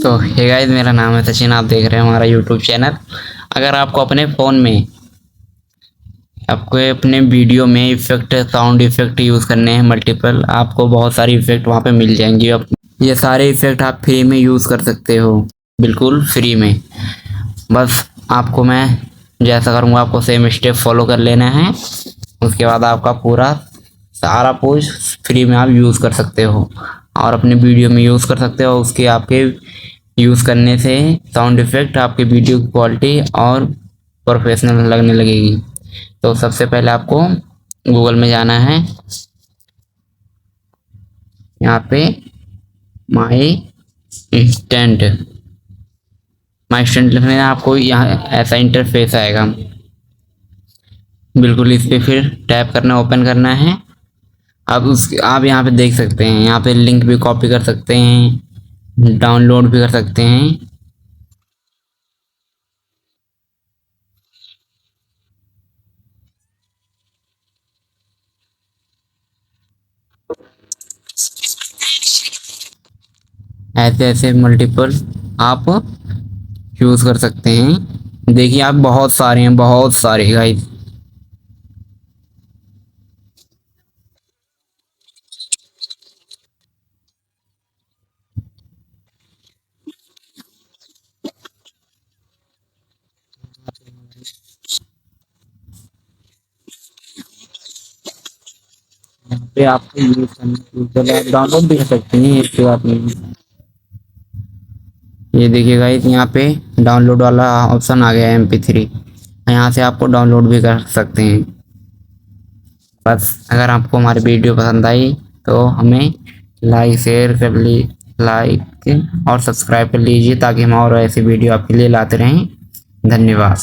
तो hey guys, मेरा नाम है सचिन। आप देख रहे हैं हमारा यूट्यूब चैनल। अगर आपको अपने फ़ोन में आपको अपने वीडियो में इफ़ेक्ट, साउंड इफ़ेक्ट यूज़ करने हैं मल्टीपल, आपको बहुत सारी इफ़ेक्ट वहाँ पे मिल जाएंगी। अब ये सारे इफ़ेक्ट आप फ्री में यूज़ कर सकते हो, बिल्कुल फ्री में। बस आपको मैं जैसा करूँगा आपको सेम स्टेप फॉलो कर लेना है। उसके बाद आपका पूरा सारा पोस्ट फ्री में आप यूज़ कर सकते हो और अपने वीडियो में यूज़ कर सकते हो। उसके आपके यूज़ करने से साउंड इफ़ेक्ट आपके वीडियो की क्वालिटी और प्रोफेशनल लगने लगेगी। तो सबसे पहले आपको गूगल में जाना है। यहाँ पे माई इंस्टेंट माई इंस्टेंट लिखने में आपको यहाँ ऐसा इंटरफेस आएगा। बिल्कुल इस पर फिर टैप करना, ओपन करना है। आप यहाँ पे देख सकते हैं, यहाँ पे लिंक भी कॉपी कर सकते हैं, डाउनलोड भी कर सकते हैं। ऐसे ऐसे मल्टीपल आप यूज़ कर सकते हैं। देखिए आप बहुत सारे हैं, बहुत सारे गाइस। यहाँ पे आपको यूज़ करना, आप डाउनलोड भी कर सकते हैं, इसकी बात नहीं है। ये देखिए गाइस, यहाँ पे डाउनलोड वाला ऑप्शन आ गया है MP3। यहाँ से आपको डाउनलोड भी कर सकते हैं। बस अगर आपको हमारी वीडियो पसंद आई तो हमें लाइक और सब्सक्राइब कर लीजिए, ताकि हम और ऐसी वीडियो आपके लिए लाते रहें। धन्यवाद।